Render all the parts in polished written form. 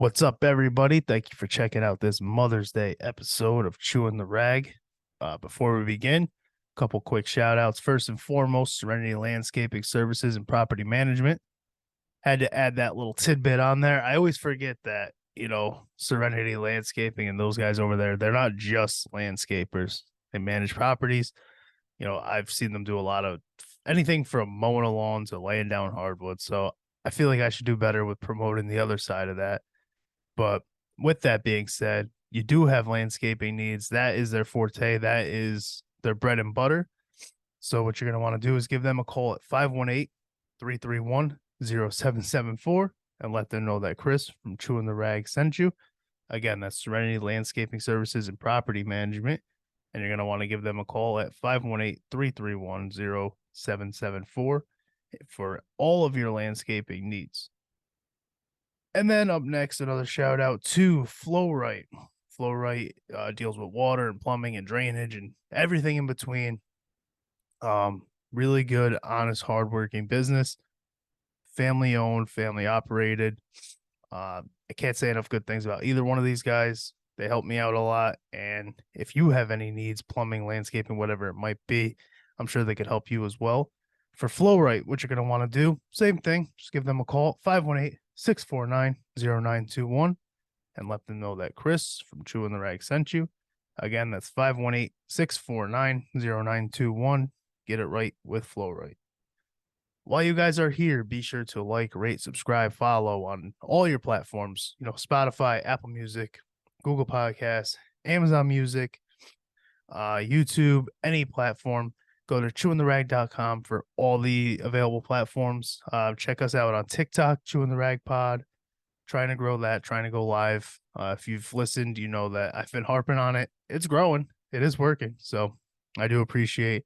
What's up, everybody? Thank you for checking out this Mother's Day episode of Chewin' the Rag. Before we begin, a couple quick shout outs. First and foremost, Serenity Landscaping Services and Property Management. Had to add that little tidbit on there. I always forget that, Serenity Landscaping and those guys over there, they're not just landscapers. They manage properties. I've seen them do a lot of anything from mowing a lawn to laying down hardwood. So I feel like I should do better with promoting the other side of that. But with that being said, you do have landscaping needs. That is their forte. That is their bread and butter. So what you're going to want to do is give them a call at 518-331-0774 and let them know that Chris from Chewin' the Rag sent you. Again, that's Serenity Landscaping Services and Property Management. And you're going to want to give them a call at 518-331-0774 for all of your landscaping needs. And then up next, another shout out to Rite. Rite deals with water and plumbing and drainage and everything in between. Really good, honest, hardworking business. Family owned, family operated. I can't say enough good things about either one of these guys. They help me out a lot. And if you have any needs, plumbing, landscaping, whatever it might be, I'm sure they could help you as well. For Rite, what you're going to want to do, same thing. Just give them a call, 518-649-0921, and let them know that Chris from Chewin' the Rag sent you. Again, that's 518-649-0921. Get it right with Rite. While you guys are here, be sure to like, rate, subscribe, follow on all your platforms. Spotify, Apple Music, Google Podcasts, Amazon Music, YouTube, any platform. Go to ChewinTheRag.com for all the available platforms. Check us out on TikTok, ChewinTheRagPod. Trying to grow that, trying to go live. If you've listened, you know that I've been harping on it. It's growing. It is working. So I do appreciate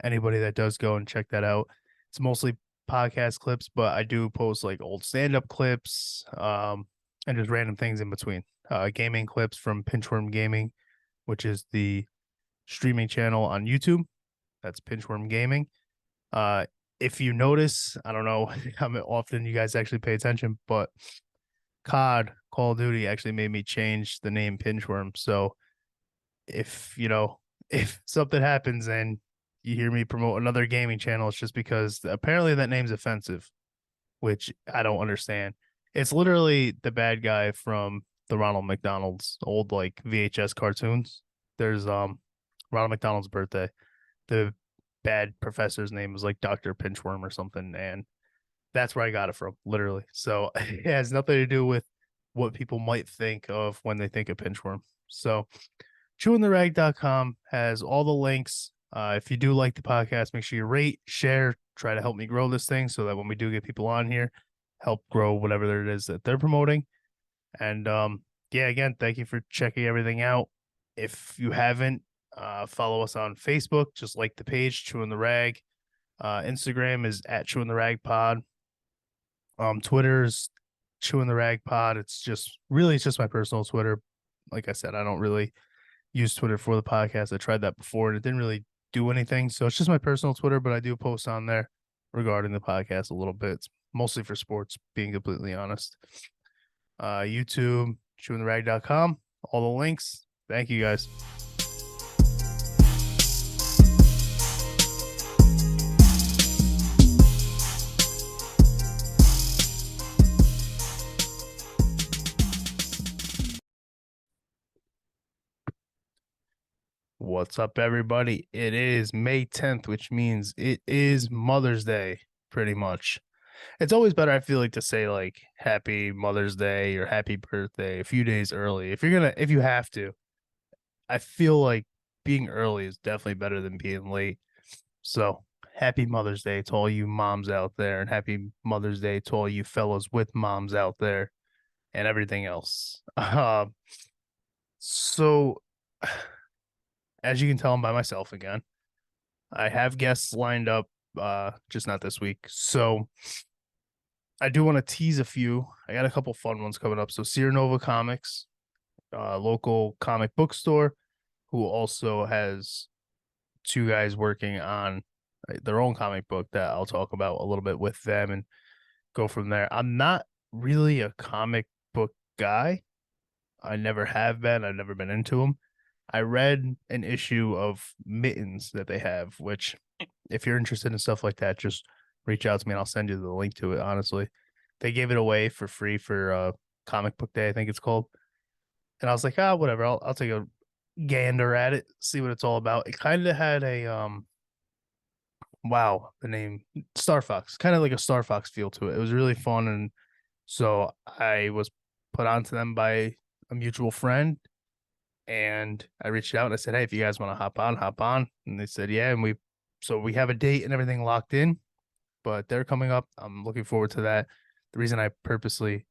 anybody that does go and check that out. It's mostly podcast clips, but I do post like old stand-up clips and just random things in between. Gaming clips from Pinchworm Gaming, which is the streaming channel on YouTube. That's Pinchworm Gaming. If you notice, I don't know how often you guys actually pay attention, but COD, Call of Duty, actually made me change the name Pinchworm. So if something happens and you hear me promote another gaming channel, it's just because apparently that name's offensive, which I don't understand. It's literally the bad guy from the Ronald McDonald's old like VHS cartoons. There's Ronald McDonald's birthday. The bad professor's name was like Dr. Pinchworm or something, and that's where I got it from, literally. So it has nothing to do with what people might think of when they think of Pinchworm. So ChewinTheRag.com has all the links. If you do like the podcast, make sure you rate, share, try to help me grow this thing so that when we do get people on here, help grow whatever it is that they're promoting. And again, thank you for checking everything out. If you haven't, follow us on Facebook, just like the page, Chewin' the Rag. Instagram is at ChewinTheRagPod. Twitter's ChewinTheRagPod. It's just my personal Twitter. Like I said, I don't really use Twitter for the podcast. I tried that before and it didn't really do anything. So it's just my personal Twitter, but I do post on there regarding the podcast a little bit. It's mostly for sports, being completely honest. YouTube, ChewinTheRag.com, all the links. Thank you guys. What's up, everybody? It is May 10th, which means it is Mother's Day, pretty much. It's always better, I feel like, to say like Happy Mother's Day or Happy Birthday a few days early. If you have to. I feel like being early is definitely better than being late. So happy Mother's Day to all you moms out there, and happy Mother's Day to all you fellows with moms out there and everything else. So as you can tell, I'm by myself again. I have guests lined up, just not this week. So I do want to tease a few. I got a couple fun ones coming up. So Sierra Nova Comics, local comic book store, who also has two guys working on their own comic book that I'll talk about a little bit with them and go from there. I'm not really a comic book guy. I never have been. I've never been into them. I read an issue of Mittens that they have, which if you're interested in stuff like that, just reach out to me and I'll send you the link to it, honestly. They gave it away for free for comic book day, I think it's called. And I was like, ah, whatever. I'll take a gander at it, see what it's all about. It kind of had a wow, the name Star Fox, kind of like a Star Fox feel to it. It was really fun, and so I was put onto them by a mutual friend, and I reached out and I said, "Hey, if you guys want to hop on." And they said, "Yeah." And we have a date and everything locked in, but they're coming up. I'm looking forward to that. The reason I purposely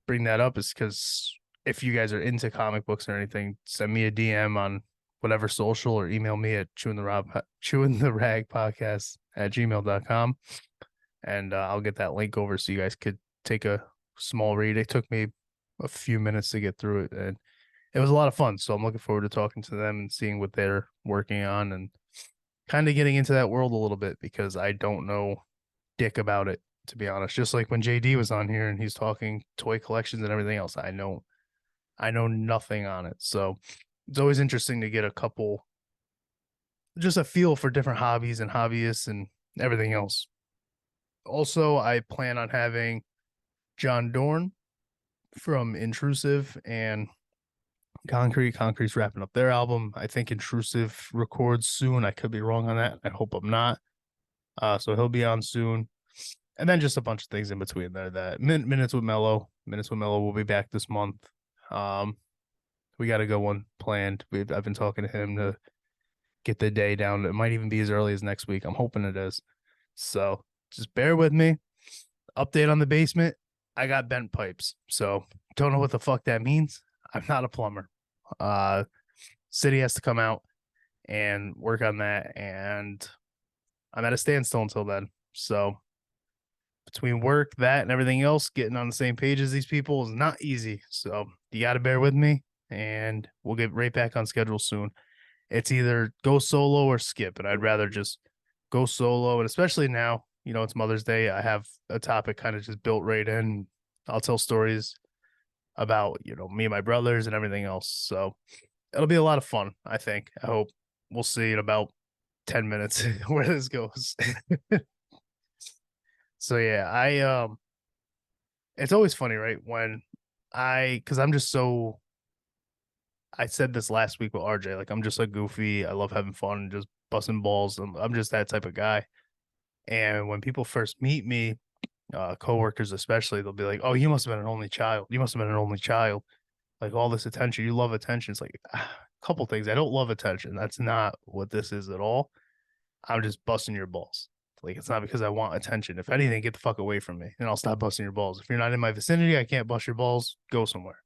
bring that up is because if you guys are into comic books or anything, send me a DM on whatever social or email me at ChewinTheRagPodcast at gmail.com. And I'll get that link over so you guys could take a small read. It took me a few minutes to get through it, and it was a lot of fun. So I'm looking forward to talking to them and seeing what they're working on and kind of getting into that world a little bit because I don't know dick about it, to be honest. Just like when JD was on here and he's talking toy collections and everything else, I know nothing on it. So it's always interesting to get just a feel for different hobbies and hobbyists and everything else. Also, I plan on having John Dorn from Intrusive and Concrete's wrapping up their album. I think Intrusive records soon. I could be wrong on that. I hope I'm not. So he'll be on soon. And then just a bunch of things in between there. That Minutes with Mello. Minutes with Mello will be back this month. We got a good one planned. I've been talking to him to get the day down. It might even be as early as next week. I'm hoping it is. So just bear with me. Update on the basement. I got bent pipes. So don't know what the fuck that means. I'm not a plumber. City has to come out and work on that. And I'm at a standstill until then. So between work, that, and everything else, getting on the same page as these people is not easy. So you got to bear with me, and we'll get right back on schedule soon. It's either go solo or skip, and I'd rather just go solo. And especially now, it's Mother's Day. I have a topic kind of just built right in. I'll tell stories about, me and my brothers and everything else. So it'll be a lot of fun, I think. I hope. We'll see in about 10 minutes where this goes. So yeah, it's always funny, right? Because I'm just so, I said this last week with RJ, like I'm just like goofy. I love having fun and just busting balls. I'm just that type of guy. And when people first meet me, coworkers especially, they'll be like, "Oh, you must have been an only child. You must have been an only child. Like all this attention, you love attention." It's like a couple things. I don't love attention. That's not what this is at all. I'm just busting your balls. Like it's not because I want attention. If anything, get the fuck away from me, and I'll stop busting your balls. If you're not in my vicinity, I can't bust your balls. Go somewhere.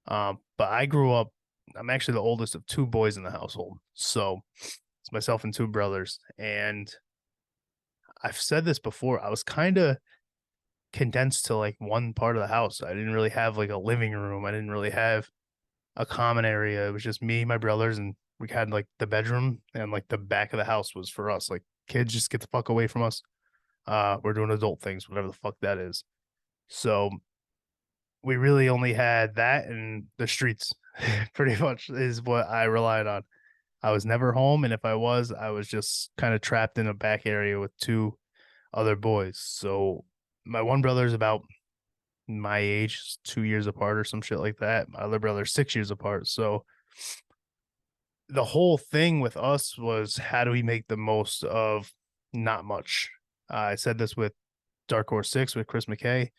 But I grew up. I'm actually the oldest of two boys in the household, so it's myself and two brothers. And I've said this before. I was kind of condensed to like one part of the house. I didn't really have like a living room. I didn't really have a common area. It was just me, my brothers, and we had like the bedroom and like the back of the house was for us. Like kids, just get the fuck away from us. We're doing adult things, whatever the fuck that is. So we really only had that and the streets pretty much is what I relied on. I was never home, and if I was just kind of trapped in a back area with two other boys. So my one brother is about my age, 2 years apart or some shit like that. My other brother's 6 years apart. So the whole thing with us was how do we make the most of not much? I said this with Dark Horse 6 with Chris McKay.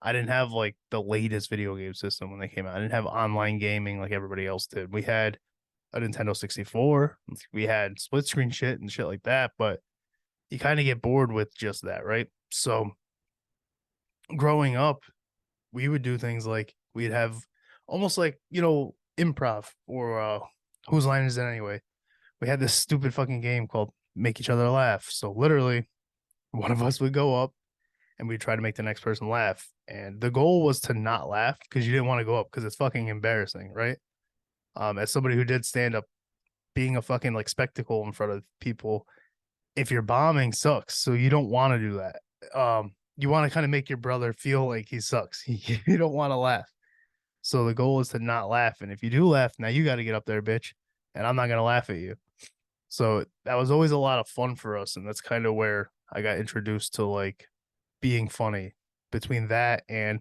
I didn't have like the latest video game system when they came out. I didn't have online gaming like everybody else did. We had a Nintendo 64. We had split screen shit and shit like that, but you kind of get bored with just that, right? So growing up, we would do things like we'd have almost like, improv or whose line is it anyway? We had this stupid fucking game called Make Each Other Laugh. So literally, one of us would go up and we'd try to make the next person laugh. And the goal was to not laugh because you didn't want to go up because it's fucking embarrassing, right? As somebody who did stand up, being a fucking like spectacle in front of people, if you're bombing sucks. So you don't want to do that. You want to kind of make your brother feel like he sucks. You don't want to laugh. So the goal is to not laugh. And if you do laugh, now you got to get up there, bitch. And I'm not going to laugh at you. So that was always a lot of fun for us. And that's kind of where I got introduced to like being funny between that and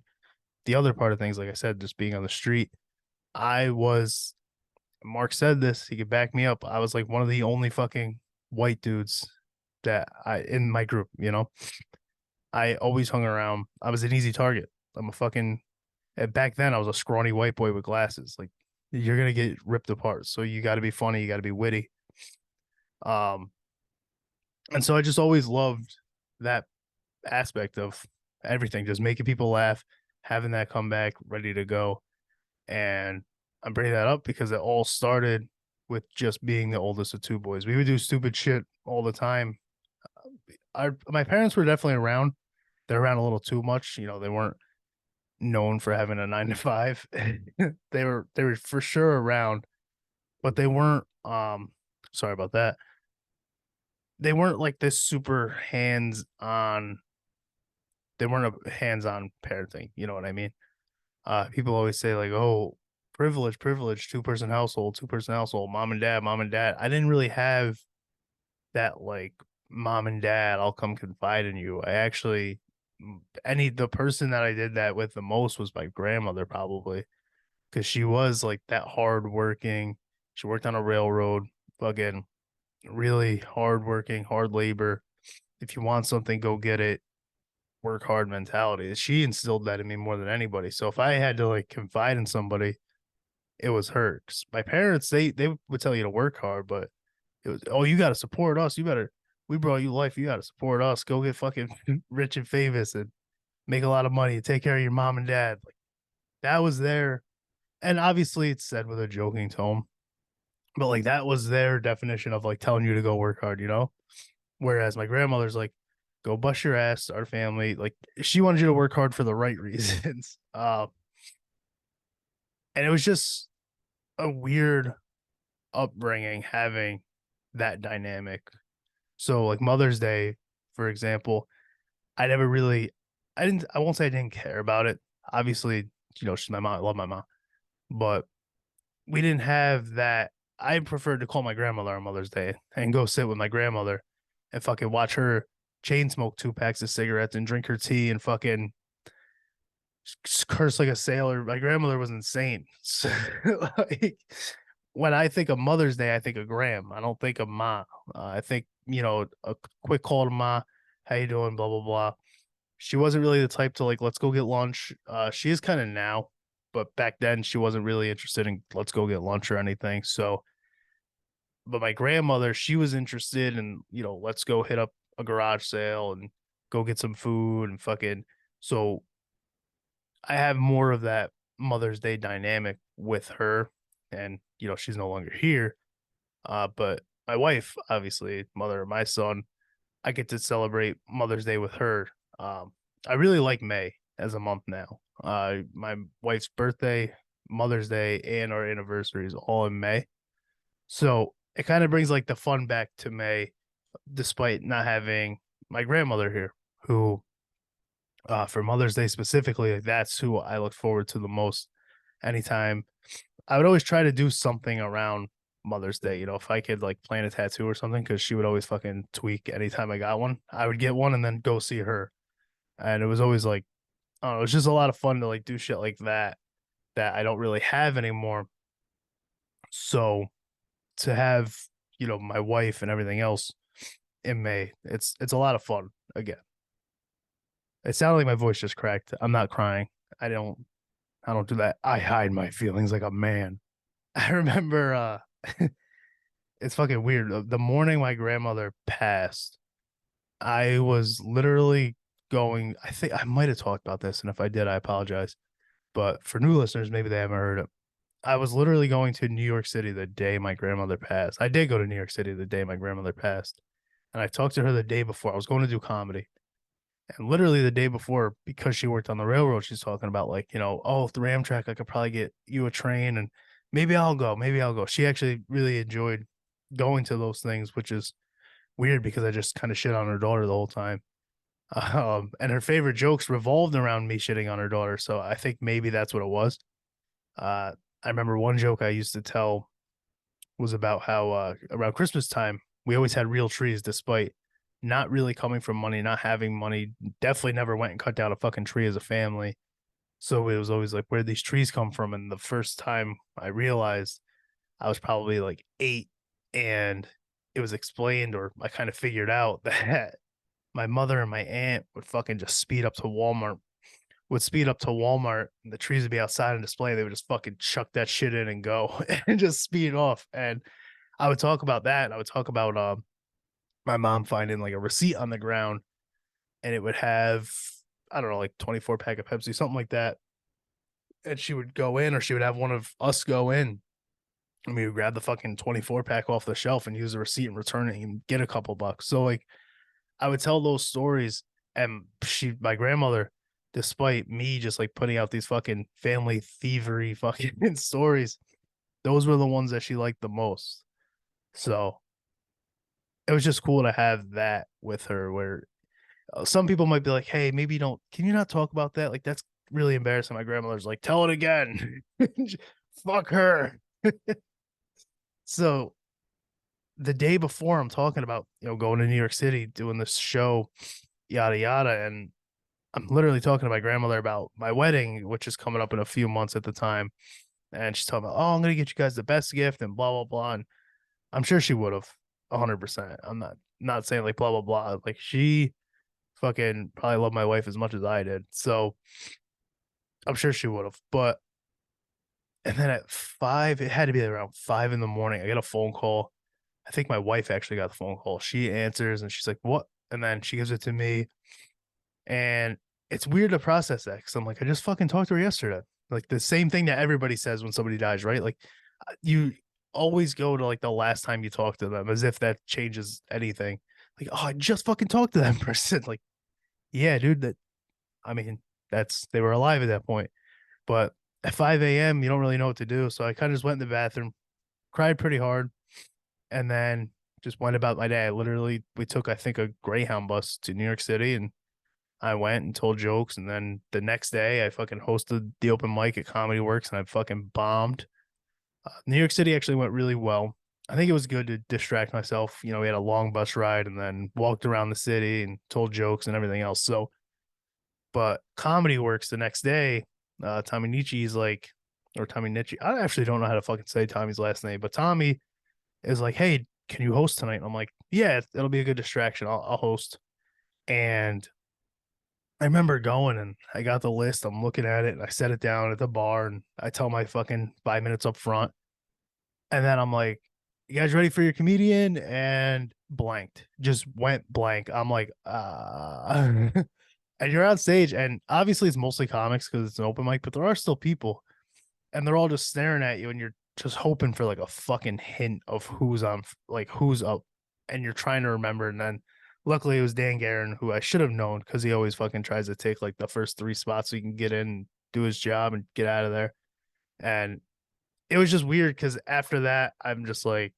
the other part of things. Like I said, just being on the street. I was, Mark said this, he could back me up. I was like one of the only fucking white dudes that I, in my group, you know, I always hung around. I was an easy target. I'm a fucking, and back then I was a scrawny white boy with glasses. Like you're gonna get ripped apart. So you got to be funny. You got to be witty. Um, and so I just always loved that aspect of everything, just making people laugh, having that comeback ready to go. And I'm bringing that up because it all started with just being the oldest of two boys. We would do stupid shit all the time. My parents were definitely around. They're around a little too much. You know, they weren't known for having a 9 to 5. They were for sure around, but they weren't sorry about that. They weren't like this super hands on. They weren't a hands on parenting, you know what I mean? People always say like, "Oh, privilege, two-person household, mom and dad, mom and dad." I didn't really have that like mom and dad, I'll come confide in you. I actually the person that I did that with the most was my grandmother probably because she was like that hardworking. She worked on a railroad, fucking really hardworking, hard labor. If you want something, go get it. Work hard mentality. She instilled that in me more than anybody. So if I had to like confide in somebody, it was her. 'Cause my parents, they would tell you to work hard, but it was, oh, you got to support us. You better, we brought you life. You got to support us. Go get fucking rich and famous and make a lot of money and take care of your mom and dad. Like that was their, and obviously it's said with a joking tone, but like that was their definition of like telling you to go work hard, you know? Whereas my grandmother's like, go bust your ass, our family. Like she wanted you to work hard for the right reasons. And it was just a weird upbringing having that dynamic. So like Mother's Day, for example, I never really, I won't say I didn't care about it. Obviously, you know, she's my mom. I love my mom, but we didn't have that. I preferred to call my grandmother on Mother's Day and go sit with my grandmother and fucking watch her chain smoke 2 packs of cigarettes and drink her tea and fucking curse like a sailor. My grandmother was insane. So, like, when I think of Mother's Day, I think of Gram. I don't think of Ma. I think, you know, a quick call to Ma. How you doing? Blah, blah, blah. She wasn't really the type to like, let's go get lunch. She is kind of now, but back then she wasn't really interested in let's go get lunch or anything. So, but my grandmother, she was interested in, you know, let's go hit up a garage sale and go get some food and fucking. So I have more of that Mother's Day dynamic with her. And, you know, she's no longer here. But my wife, obviously, mother of my son, I get to celebrate Mother's Day with her. I really like May as a month now. My wife's birthday, Mother's Day, and our anniversary is all in May. So it kind of brings like the fun back to May, despite not having my grandmother here, who for Mother's Day specifically, like, that's who I look forward to the most. Anytime I would always try to do something around Mother's Day, you know, if I could like plan a tattoo or something, because she would always fucking tweak anytime I got one. I would get one and then go see her. And it was always like, I don't know, it was just a lot of fun to like do shit like that that I don't really have anymore. So to have, you know, my wife and everything else in May, it's a lot of fun again. It sounded like my voice just cracked. I'm not crying. I don't do that. I hide my feelings like a man. I remember it's fucking weird. The morning my grandmother passed, I was literally going, I think I might have talked about this, and if I did, I apologize. But for new listeners, maybe they haven't heard it. I was literally going to New York City the day my grandmother passed. I did go to New York City the day my grandmother passed. And I talked to her the day before. I was going to do comedy. And literally the day before, because she worked on the railroad, she's talking about like, you know, oh, the Amtrak, I could probably get you a train and maybe I'll go. Maybe I'll go. She actually really enjoyed going to those things, which is weird because I just kind of shit on her daughter the whole time. And her favorite jokes revolved around me shitting on her daughter. So I think maybe that's what it was. I remember one joke I used to tell was about how around Christmas time we always had real trees, despite not really coming from money, not having money. Definitely never went and cut down a fucking tree as a family. So it was always like, where these trees come from? And the first time I realized, I was probably like 8, and it was explained, or I kind of figured out that my mother and my aunt would fucking just speed up to Walmart, and the trees would be outside on display. They would just fucking chuck that shit in and go and just speed off. And I would talk about that. And I would talk about my mom finding like a receipt on the ground, and it would have, I don't know, like 24 pack of Pepsi, something like that. And she would go in, or she would have one of us go in, and we would grab the fucking 24 pack off the shelf and use the receipt and return it and get a couple bucks. So like I would tell those stories, and my grandmother, despite me just like putting out these fucking family thievery fucking stories, those were the ones that she liked the most. So it was just cool to have that with her. Where some people might be like, "Hey, maybe don't. Can you not talk about that? Like that's really embarrassing." My grandmother's like, "Tell it again." Fuck her. So the day before, I'm talking about going to New York City, doing this show, yada yada, and I'm literally talking to my grandmother about my wedding, which is coming up in a few months at the time. And she's talking about, "Oh, I'm gonna get you guys the best gift," and blah blah blah. And I'm sure she would have 100%. I'm not saying like blah blah blah. Like she fucking probably loved my wife as much as I did. So I'm sure she would have. But and then at 5, it had to be around 5 in the morning. I get a phone call. I think my wife actually got the phone call. She answers and she's like, "What?" And then she gives it to me. And it's weird to process that, because I'm like, I just fucking talked to her yesterday. Like the same thing that everybody says when somebody dies, right? Like you always go to like the last time you talk to them, as if that changes anything. Like, oh, I just fucking talked to that person. Like, yeah, dude, I mean, they were alive at that point. But at 5 a.m., you don't really know what to do. So I kind of just went in the bathroom, cried pretty hard, and then just went about my day. We took, I think, a Greyhound bus to New York City, and I went and told jokes. And then the next day, I fucking hosted the open mic at Comedy Works, and I fucking bombed. New York City actually went really well. I think it was good to distract myself. We had a long bus ride and then walked around the city and told jokes and everything else. So, but Comedy Works the next day, Tommy Nietzsche's like, or Tommy Nietzsche, I actually don't know how to fucking say Tommy's last name, but Tommy is like, "Hey, can you host tonight?" And I'm like, "Yeah, it'll be a good distraction. I'll host." And I remember going, and I got the list. I'm looking at it, and I set it down at the bar, and I tell my fucking 5 minutes up front. And then I'm like, "You guys ready for your comedian?" And blanked, just went blank. I'm like, and you're on stage, and obviously it's mostly comics because it's an open mic, but there are still people, and they're all just staring at you, and you're just hoping for like a fucking hint of who's on, like who's up, and you're trying to remember. And then luckily it was Dan Guerin, who I should have known, because he always fucking tries to take like the first 3 spots so he can get in, do his job, and get out of there. And it was just weird because after that, I'm just like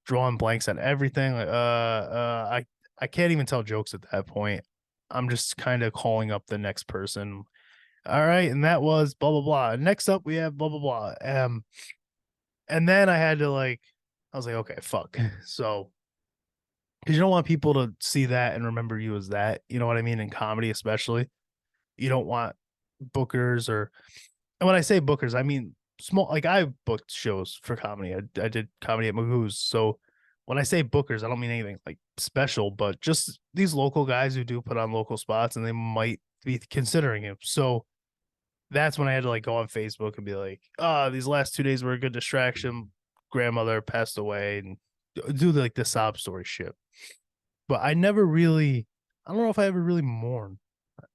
drawing blanks on everything. Like, I can't even tell jokes at that point. I'm just kind of calling up the next person. All right, and that was blah blah blah. Next up, we have blah blah blah. And then I had to like, I was like, okay, fuck. So, because you don't want people to see that and remember you as that. You know what I mean? In comedy, especially, you don't want bookers, or, and when I say bookers, I mean small. Like I booked shows for comedy. I did comedy at Magoo's. So when I say bookers, I don't mean anything like special, but just these local guys who do put on local spots, and they might be considering him. So that's when I had to like go on Facebook and be like, "Oh, these last 2 days were a good distraction. Grandmother passed away," and do like the sob story shit. But I don't know if I ever really mourned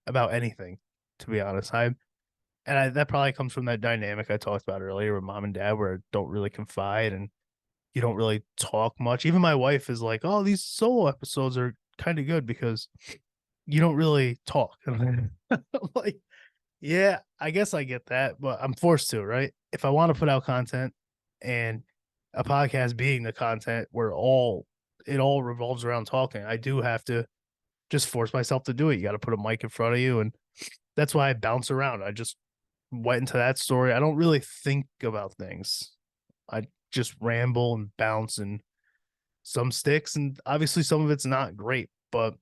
about anything, to be honest. That probably comes from that dynamic I talked about earlier with mom and dad, where I don't really confide and you don't really talk much. Even my wife is like, "Oh, these solo episodes are kind of good because you don't really talk." I'm like, yeah, I guess I get that, but I'm forced to, right? If I want to put out content, and a podcast being the content where it all revolves around talking, I do have to just force myself to do it. You got to put a mic in front of you, and that's why I bounce around. I just went into that story. I don't really think about things. I just ramble and bounce, and some sticks, and obviously some of it's not great, but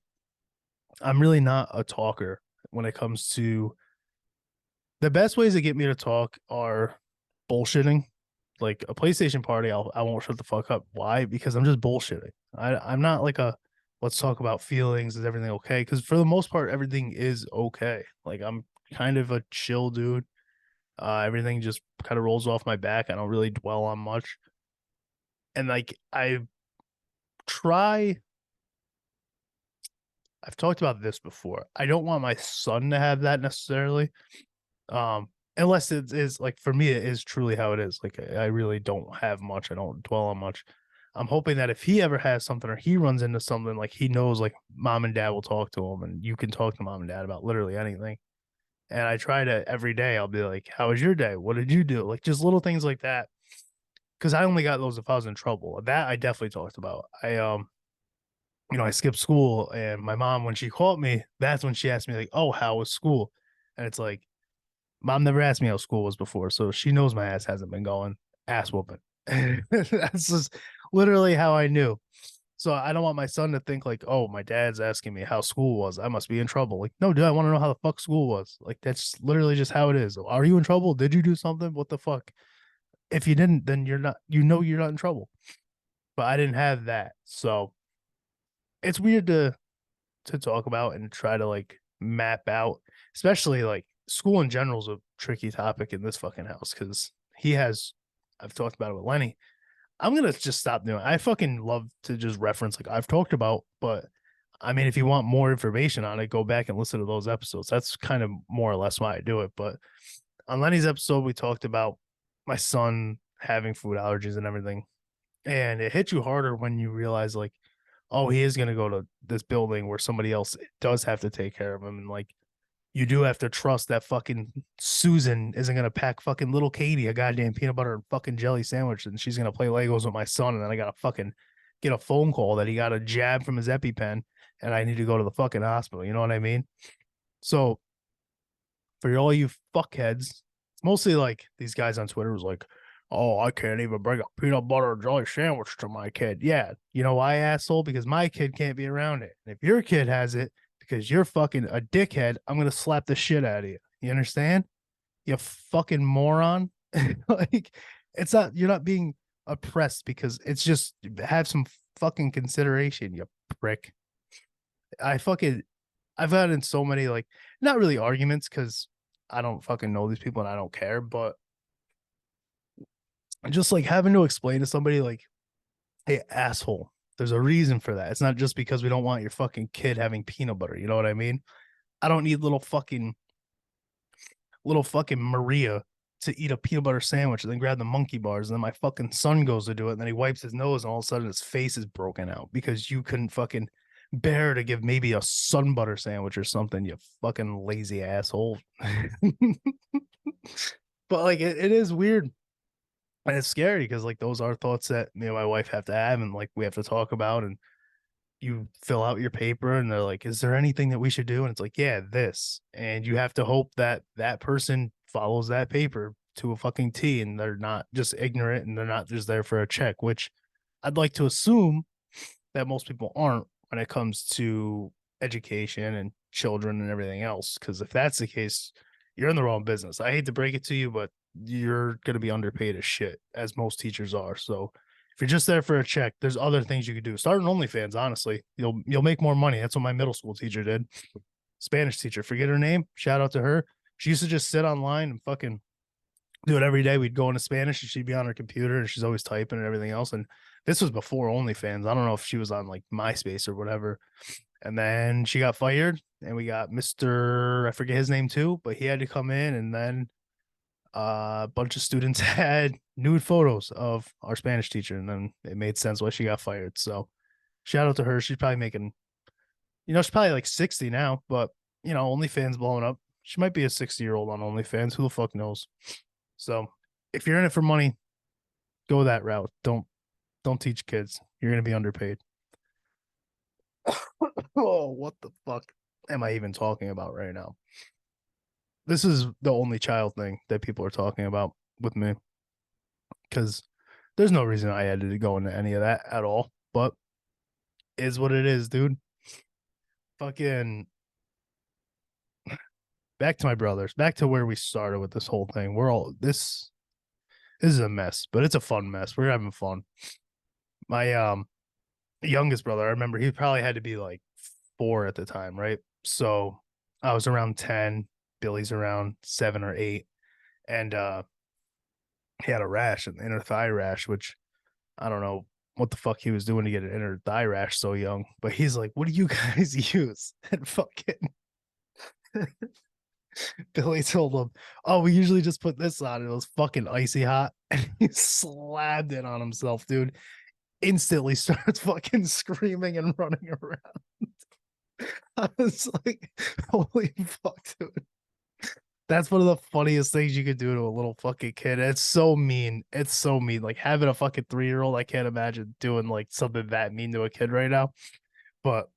I'm really not a talker when it comes to the best ways to get me to talk are bullshitting. Like a PlayStation party, I won't shut the fuck up. Why? Because I'm just bullshitting. I'm not like a let's talk about feelings. Is everything okay? Because for the most part, everything is okay. Like I'm kind of a chill dude. Everything just kind of rolls off my back. I don't really dwell on much. And like try I've talked about this before. I don't want my son to have that necessarily. Unless it is like for me, it is truly how it is. Like I really don't have much. I don't dwell on much. I'm hoping that if he ever has something or he runs into something, like he knows like mom and dad will talk to him and you can talk to mom and dad about literally anything. And I try to every day, I'll be like, how was your day? What did you do? Like just little things like that. Cause I only got those if I was in trouble. That I definitely talked about. I skipped school and my mom, when she called me, that's when she asked me, like, oh, how was school? And it's like, mom never asked me how school was before. So she knows my ass hasn't been going ass whooping. That's just literally how I knew. So I don't want my son to think like, oh, my dad's asking me how school was. I must be in trouble. Like, no, dude, I want to know how the fuck school was. Like, that's literally just how it is. Are you in trouble? Did you do something? What the fuck? If you didn't, then you're not, you're not in trouble. But I didn't have that. So it's weird to talk about and try to like map out, especially like school in general is a tricky topic in this fucking house because I've talked about it with Lenny. I'm gonna just stop doing it. I fucking love to just reference like I've talked about, but I mean, if you want more information on it, go back and listen to those episodes. That's kind of more or less why I do it. But on Lenny's episode, we talked about my son having food allergies and everything. And it hits you harder when you realize like, oh, he is gonna go to this building where somebody else does have to take care of him, and like you do have to trust that fucking Susan isn't gonna pack fucking little Katie a goddamn peanut butter and fucking jelly sandwich, and she's gonna play Legos with my son, and then I gotta fucking get a phone call that he got a jab from his EpiPen, and I need to go to the fucking hospital. You know what I mean? So for all you fuckheads, it's mostly like these guys on Twitter was like, oh, I can't even bring a peanut butter and jelly sandwich to my kid. Yeah, you know why, asshole? Because my kid can't be around it. And if your kid has it because you're fucking a dickhead, I'm gonna slap the shit out of you. You understand? You fucking moron. Like, it's not, you're not being oppressed because it's just have some fucking consideration, you prick. I fucking I've had in so many like not really arguments because I don't fucking know these people and I don't care, but just like having to explain to somebody like, hey, asshole, there's a reason for that. It's not just because we don't want your fucking kid having peanut butter. You know what I mean? I don't need little fucking Maria to eat a peanut butter sandwich and then grab the monkey bars. And then my fucking son goes to do it. And then he wipes his nose and all of a sudden his face is broken out because you couldn't fucking bear to give maybe a sun butter sandwich or something, you fucking lazy asshole. But like it is weird and it's scary because like those are thoughts that me and my wife have to have and like we have to talk about, and you fill out your paper and they're like, is there anything that we should do? And it's like, yeah, this. And you have to hope that that person follows that paper to a fucking T and they're not just ignorant and they're not just there for a check, which I'd like to assume that most people aren't when it comes to education and children and everything else. Because if that's the case, you're in the wrong business. I hate to break it to you, but you're going to be underpaid as shit, as most teachers are. So if you're just there for a check, there's other things you could do. Start an OnlyFans, honestly. You'll make more money. That's what my middle school teacher did. Spanish teacher, forget her name. Shout out to her. She used to just sit online and fucking do it every day. We'd go into Spanish and she'd be on her computer and she's always typing and everything else. And this was before OnlyFans. I don't know if she was on like MySpace or whatever. And then she got fired and we got Mr. I forget his name too, but he had to come in, and then a bunch of students had nude photos of our Spanish teacher, and then it made sense why she got fired. So shout out to her. She's probably making, she's probably like 60 now, but OnlyFans blowing up. She might be a 60-year-old on OnlyFans. Who the fuck knows? So if you're in it for money, go that route. Don't teach kids. You're gonna be underpaid. Oh, what the fuck am I even talking about right now? this is the only child thing that people are talking about with me because there's no reason I had to go into any of that at all. But is what it is, dude. Fucking back to my brothers, back to where we started with this whole thing. We're all this is a mess, but it's a fun mess. We're having fun. My youngest brother, I remember he probably had to be like 4 at the time, right? So I was around 10, Billy's around 7 or 8, and he had a rash, an inner thigh rash, which I don't know what the fuck he was doing to get an inner thigh rash so young, but he's like, "What do you guys use?" And fucking Billy told him, "Oh, we usually just put this on." It was fucking icy hot, and he slapped it on himself, dude. Instantly starts fucking screaming and running around. I was like, "Holy fuck, dude!" That's one of the funniest things you could do to a little fucking kid. It's so mean. It's so mean. Like having a fucking 3-year-old, I can't imagine doing like something that mean to a kid right now. But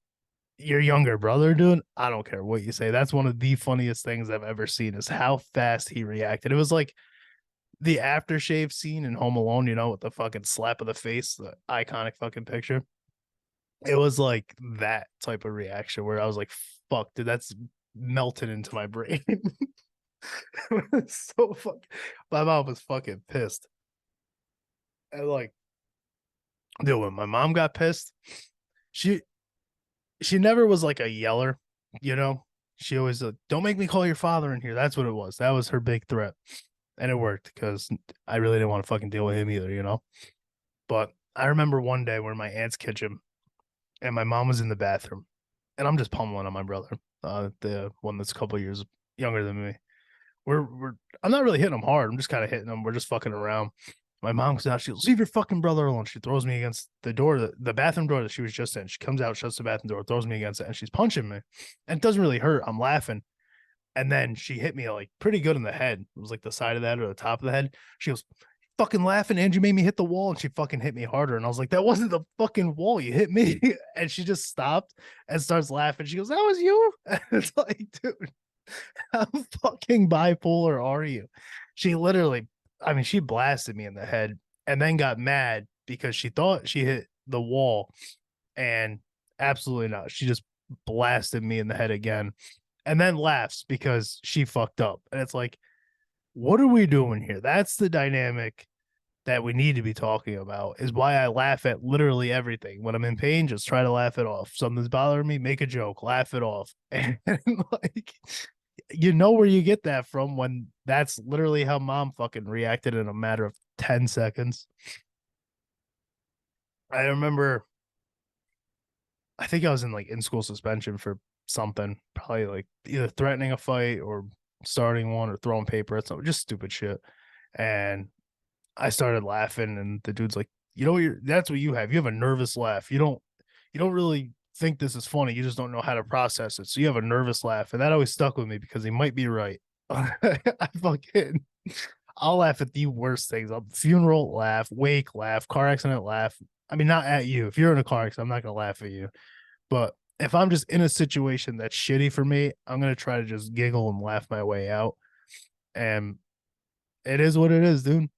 your younger brother, dude, I don't care what you say. That's one of the funniest things I've ever seen is how fast he reacted. It was like the aftershave scene in Home Alone, you know, with the fucking slap of the face, the iconic fucking picture. It was like that type of reaction where I was like, fuck, dude, that's melted into my brain. So fucking, my mom was fucking pissed. And like, dude, when my mom got pissed, she she never was like a yeller, you know. She always don't make me call your father in here. That's what it was. That was her big threat, and it worked because I really didn't want to fucking deal with him either, you know. But I remember one day where my aunt's kitchen and my mom was in the bathroom, and I'm just pummeling on my brother, the one that's a couple years younger than me. We're I'm not really hitting him hard. I'm just kind of hitting him. We're just fucking around. My mom comes out. She goes, "Leave your fucking brother alone." She throws me against the door, the bathroom door that she was just in. She comes out, shuts the bathroom door, throws me against it, and she's punching me. And it doesn't really hurt. I'm laughing. And then she hit me like pretty good in the head. It was like the side of that or the top of the head. She goes, "Fucking laughing, Andrew made me hit the wall." And she fucking hit me harder. And I was like, "That wasn't the fucking wall. You hit me." And she just stopped and starts laughing. She goes, "That was you." And it's like, dude, how fucking bipolar are you? She literally, I mean, she blasted me in the head and then got mad because she thought she hit the wall and absolutely not. She just blasted me in the head again and then laughs because she fucked up. And it's like, what are we doing here? That's the dynamic that we need to be talking about is why I laugh at literally everything. When I'm in pain, just try to laugh it off. Something's bothering me, make a joke, laugh it off. And like you know where you get that from when that's literally how mom fucking reacted in a matter of 10 seconds. I remember I think I was in like in school suspension for something, probably like either threatening a fight or starting one or throwing paper at something, just stupid shit. And I started laughing, and the dude's like, "You know, that's what you have. You have a nervous laugh. You don't really think this is funny. You just don't know how to process it. So you have a nervous laugh." And that always stuck with me because he might be right. I fucking, I'll laugh at the worst things. I'll funeral laugh, wake laugh, car accident laugh. I mean, not at you. If you're in a car accident, I'm not gonna laugh at you. But if I'm just in a situation that's shitty for me, I'm gonna try to just giggle and laugh my way out. And it is what it is, dude.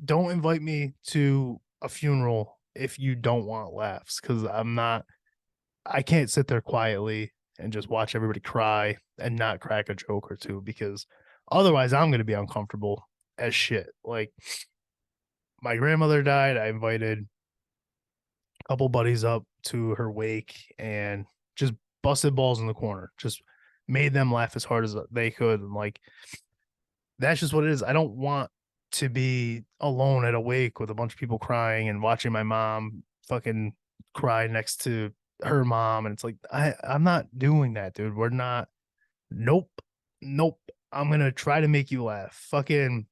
Don't invite me to a funeral if you don't want laughs because I can't sit there quietly and just watch everybody cry and not crack a joke or two because otherwise I'm going to be uncomfortable as shit. Like my grandmother died. I invited a couple buddies up to her wake and just busted balls in the corner, just made them laugh as hard as they could. And like, that's just what it is. I don't want to be alone at a wake with a bunch of people crying and watching my mom fucking cry next to her mom. And it's like, I'm not doing that, dude. We're not. Nope. Nope. I'm going to try to make you laugh. Fucking,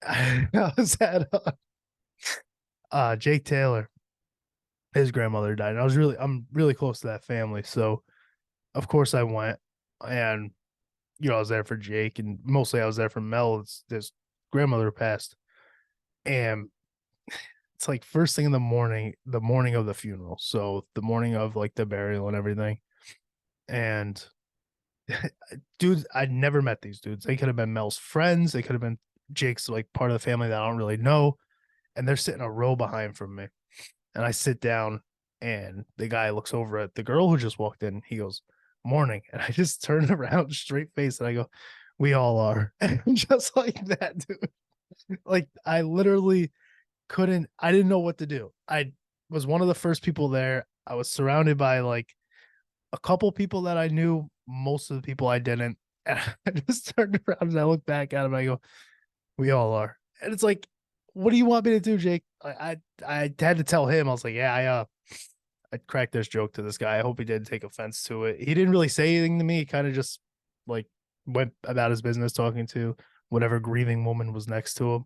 I was at Jake Taylor. His grandmother died. And I'm really close to that family. So, of course, I went and, you know, I was there for Jake and mostly I was there for Mel. His grandmother passed. And it's like first thing in the morning of the funeral. So the morning of like the burial and everything. And Dude, I never met these dudes. They could have been Mel's friends. They could have been Jake's like part of the family that I don't really know. And they're sitting a row behind from me. And I sit down and the guy looks over at the girl who just walked in. He goes, "Morning." And I just turn around straight face and I go, "We all are." And just like that, dude. Like I literally I didn't know what to do. I was one of the first people there. I was surrounded by like a couple people that I knew, most of the people I didn't. And I just turned around and I look back at him and I go, "We all are." And it's like, what do you want me to do, Jake? I had to tell him. I was like, "Yeah, I cracked this joke to this guy. I hope he didn't take offense to it." He didn't really say anything to me. He kind of just like went about his business talking to whatever grieving woman was next to him.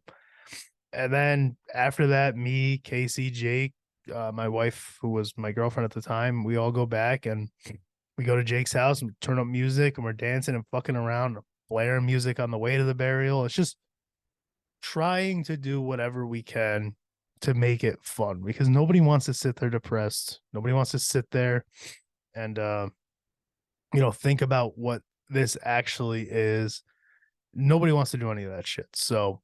And then after that, me, Casey, Jake, my wife, who was my girlfriend at the time, we all go back and we go to Jake's house and turn up music and we're dancing and fucking around, blaring music on the way to the burial. It's just trying to do whatever we can to make it fun because nobody wants to sit there depressed. Nobody wants to sit there and think about what this actually is. Nobody wants to do any of that shit. So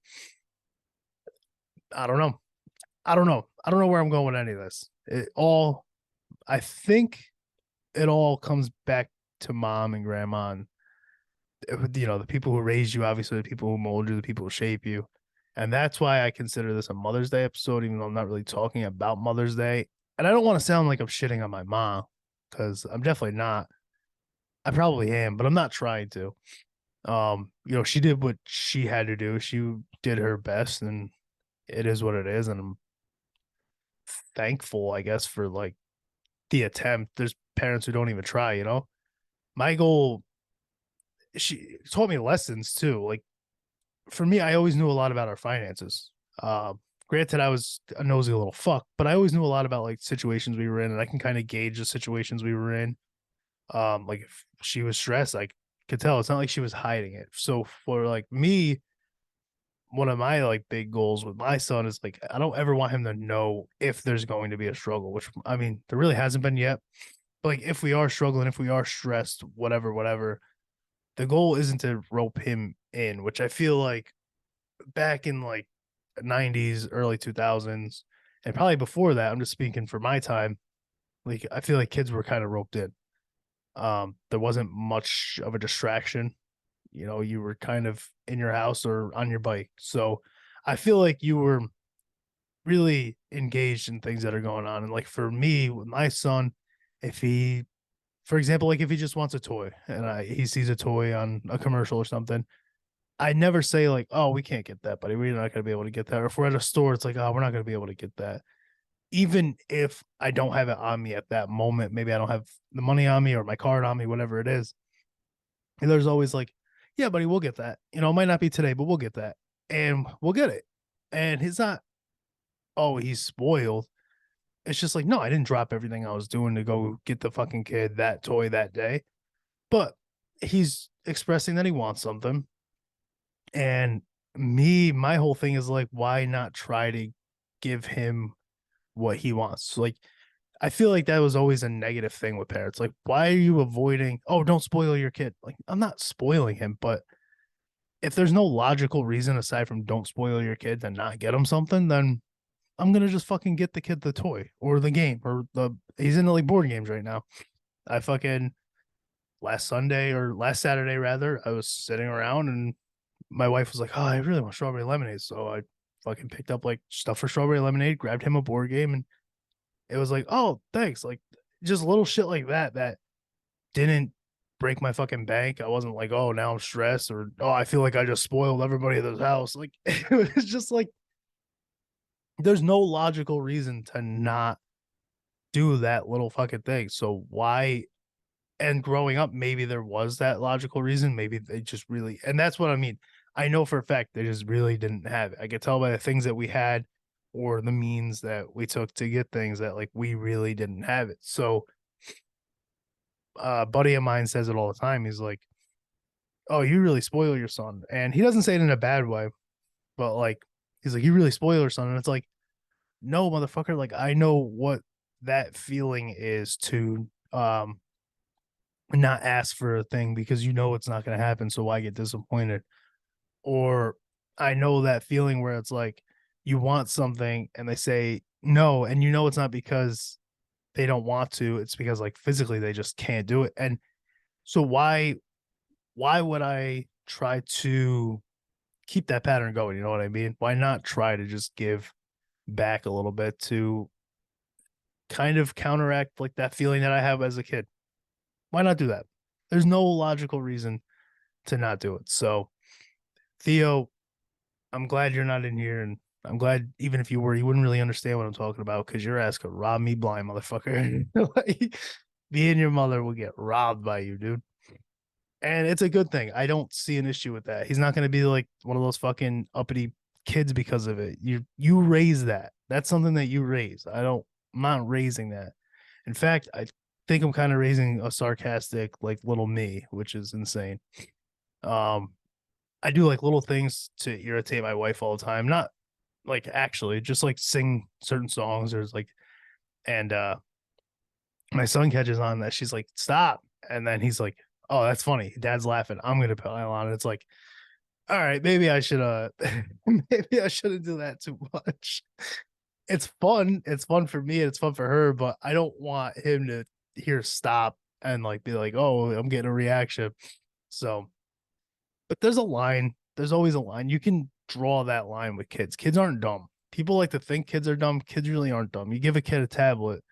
I don't know. I don't know. I don't know where I'm going with any of this. I think it all comes back to mom and grandma and the people who raised you, obviously the people who mold you, the people who shape you. And that's why I consider this a Mother's Day episode, even though I'm not really talking about Mother's Day. And I don't want to sound like I'm shitting on my mom because I'm definitely not. I probably am, but I'm not trying to. She did what she had to do. She did her best, and it is what it is. And I'm thankful, I guess, for like the attempt. There's parents who don't even try. My goal, she taught me lessons too. Like for me, I always knew a lot about our finances. Granted, I was a nosy little fuck, but I always knew a lot about like situations we were in, and I can kind of gauge the situations we were in. Like if she was stressed, I could tell. It's not like she was hiding it. So for like me, one of my like big goals with my son is like I don't ever want him to know if there's going to be a struggle, which I mean there really hasn't been yet. But like if we are struggling, if we are stressed, whatever, the goal isn't to rope him in, which I feel like back in like 90s, early 2000s, and probably before that, I'm just speaking for my time, like I feel like kids were kind of roped in. There wasn't much of a distraction. You were kind of in your house or on your bike. So I feel like you were really engaged in things that are going on. And like for me, with my son, if he, for example, like if he just wants a toy and he sees a toy on a commercial or something, I never say like, "Oh, we can't get that, buddy. We're not gonna be able to get that." Or if we're at a store, it's like, "Oh, we're not gonna be able to get that." Even if I don't have it on me at that moment, maybe I don't have the money on me or my card on me, whatever it is. And there's always like, "Yeah, buddy, we'll get that. It might not be today, but we'll get that, and we'll get it." And he's not, "Oh, he's spoiled." It's just like, no, I didn't drop everything I was doing to go get the fucking kid that toy that day, but he's expressing that he wants something. And my whole thing is like, why not try to give him what he wants? Like, I feel like that was always a negative thing with parents. Like, why are you avoiding, oh, don't spoil your kid? Like, I'm not spoiling him, but if there's no logical reason aside from don't spoil your kid to not get him something, then I'm gonna just fucking get the kid the toy or the game or he's into like board games right now. I fucking last Sunday or last Saturday rather, I was sitting around and my wife was like, "Oh, I really want strawberry lemonade." So I fucking picked up like stuff for strawberry lemonade, grabbed him a board game, and it was like, "Oh, thanks." Like just little shit like that didn't break my fucking bank. I wasn't like, "Oh, now I'm stressed," or "Oh, I feel like I just spoiled everybody at this house." Like it was just like there's no logical reason to not do that little fucking thing. So why and growing up, maybe there was that logical reason. Maybe they just really, and that's what I mean. I know for a fact they just really didn't have it. I could tell by the things that we had or the means that we took to get things that like we really didn't have it. So a buddy of mine says it all the time. He's like, "Oh, you really spoil your son." And he doesn't say it in a bad way, but like he's like, "You really spoil your son." And it's like, no, motherfucker, like I know what that feeling is to and not ask for a thing because you know it's not going to happen. So why get disappointed? Or I know that feeling where it's like you want something and they say no, and you know it's not because they don't want to, it's because like physically they just can't do it. And so why would I try to keep that pattern going? You know what I mean? Why not try to just give back a little bit to kind of counteract like that feeling that I have as a kid? Why not do that? There's no logical reason to not do it. So, Theo, I'm glad you're not in here, and I'm glad even if you were, you wouldn't really understand what I'm talking about because your ass could rob me blind, motherfucker. Like, me and your mother will get robbed by you, dude. And it's a good thing. I don't see an issue with that. He's not going to be like one of those fucking uppity kids because of it. You raise that. That's something that you raise. I'm not raising that. In fact, I think I'm kind of raising a sarcastic like little me, which is insane. Um I do like little things to irritate my wife all the time. Not like actually, just like sing certain songs. There's like, and my son catches on that she's like, stop. And then he's like, oh, that's funny. Dad's laughing. I'm going to pile on it. It's like, all right, maybe I should, maybe I shouldn't do that too much. It's fun. It's fun for me and it's fun for her, but I don't want him to hear stop and like be like, oh, I'm getting a reaction. So, but there's a line. There's always a line. You can draw that line with kids. Kids aren't dumb. People like to think kids are dumb. Kids really aren't dumb. You give a kid a tablet,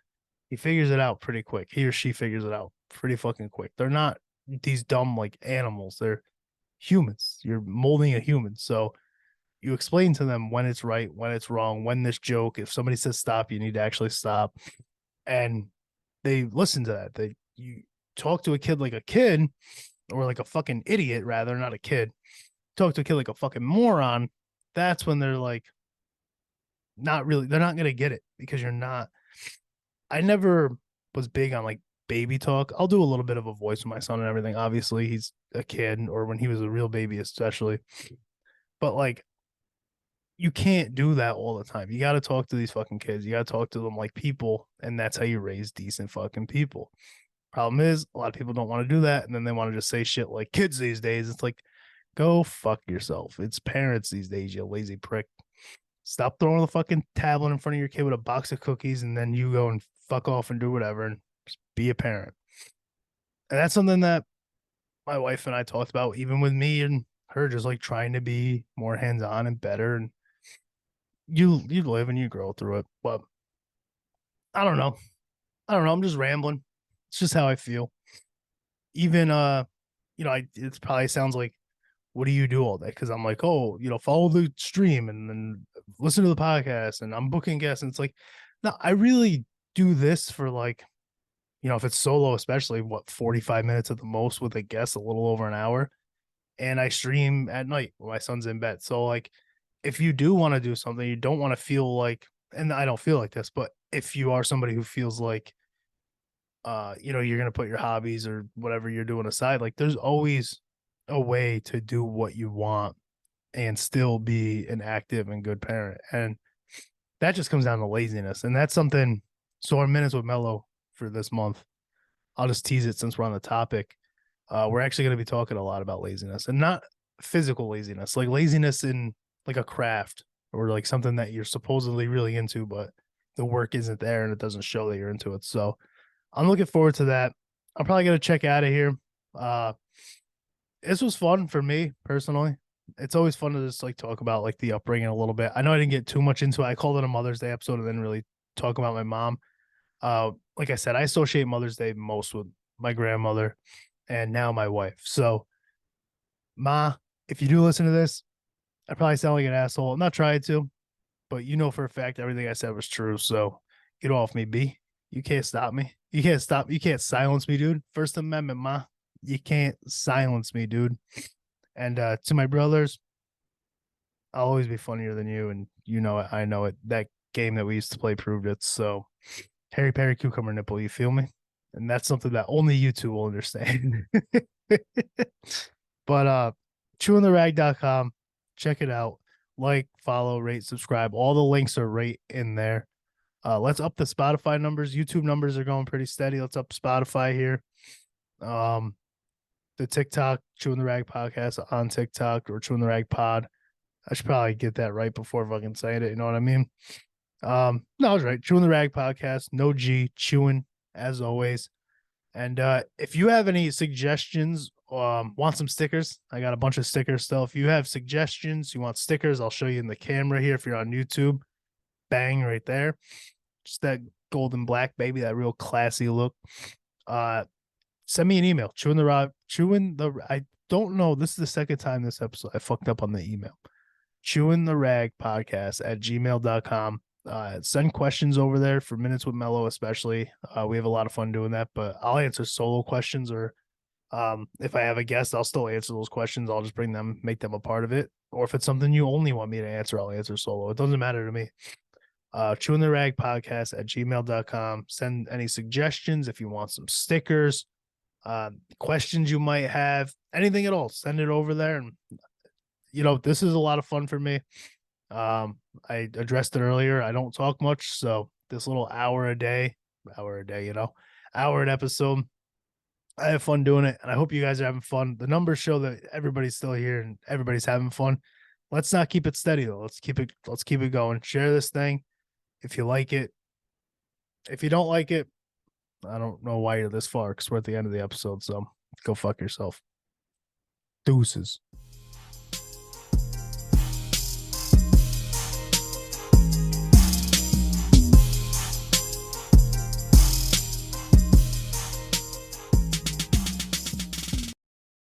he figures it out pretty quick. He or she figures it out pretty fucking quick. They're not these dumb like animals. They're humans. You're molding a human. So you explain to them when it's right, when it's wrong, when this joke, if somebody says stop, you need to actually stop. And they listen to that. You talk to a kid like a kid, or like a fucking idiot, rather, not a kid. Talk to a kid like a fucking moron. That's when they're like, not really, they're not gonna get it because you're not. I never was big on like baby talk. I'll do a little bit of a voice with my son and everything. Obviously, he's a kid, or when he was a real baby, especially. But like, you can't do that all the time. You got to talk to these fucking kids. You got to talk to them like people, and that's how you raise decent fucking people. Problem is, a lot of people don't want to do that, and then they want to just say shit like kids these days. It's like, go fuck yourself. It's parents these days, you lazy prick. Stop throwing the fucking tablet in front of your kid with a box of cookies, and then you go and fuck off and do whatever and just be a parent. And that's something that my wife and I talked about, even with me and her, just like trying to be more hands on and better. And you live and you grow through it. But I don't know. I don't know. I'm just rambling. It's just how I feel. Even it probably sounds like, what do you do all day? Because I'm like, oh, follow the stream and then listen to the podcast, and I'm booking guests. And it's like, no, I really do this for like, if it's solo, especially 45 minutes at the most with a guest, a little over an hour. And I stream at night when my son's in bed. So like, if you do want to do something, you don't want to feel like, and I don't feel like this, but if you are somebody who feels like, you're going to put your hobbies or whatever you're doing aside, like there's always a way to do what you want and still be an active and good parent. And that just comes down to laziness. And that's something. So our minutes with Mello for this month, I'll just tease it since we're on the topic. We're actually going to be talking a lot about laziness, and not physical laziness, like laziness in like a craft or like something that you're supposedly really into, but the work isn't there and it doesn't show that you're into it. So I'm looking forward to that. I'm probably going to check out of here. This was fun for me personally. It's always fun to just like talk about like the upbringing a little bit. I know I didn't get too much into it. I called it a Mother's Day episode and then really talk about my mom. Like I said, I associate Mother's Day most with my grandmother and now my wife. So, Ma, if you do listen to this, I probably sound like an asshole. I'm not trying to, but for a fact everything I said was true. So get off me, B. You can't stop me. You can't stop. You can't silence me, dude. First Amendment, Ma. You can't silence me, dude. And to my brothers, I'll always be funnier than you, and you know it. I know it. That game that we used to play proved it. So, Harry Perry cucumber nipple, you feel me? And that's something that only you two will understand. But chewintherag.com, check it out. Like, follow, rate, subscribe. All the links are right in there. Let's up the Spotify numbers. YouTube numbers are going pretty steady. Let's up Spotify here. The TikTok, Chewin the Rag Podcast on TikTok or Chewin the Rag Pod. I should probably get that right before fucking saying it. You know what I mean? No, I was right. Chewin the Rag Podcast, no G, Chewin as always. And if you have any suggestions, want some stickers, I got a bunch of stickers still. If you have suggestions, you want stickers, I'll show you in the camera here. If you're on YouTube, bang right there. Just that golden black, baby, that real classy look. Send me an email. I don't know. This is the second time this episode I fucked up on the email. ChewinTheRagPodcast@gmail.com. Send questions over there for Minutes with Mello, especially. We have a lot of fun doing that, but I'll answer solo questions, or if I have a guest, I'll still answer those questions. I'll just bring them, make them a part of it. Or if it's something you only want me to answer, I'll answer solo. It doesn't matter to me. ChewinTheRagPodcast@gmail.com. Send any suggestions if you want some stickers, questions you might have, anything at all. Send it over there. And this is a lot of fun for me. I addressed it earlier. I don't talk much, so this little hour an episode, I have fun doing it, and I hope you guys are having fun. The numbers show that everybody's still here and everybody's having fun. Let's not keep it steady though. Let's keep it going. Share this thing if you like it. If you don't like it, I don't know why you're this far, because we're at the end of the episode, so go fuck yourself. Deuces.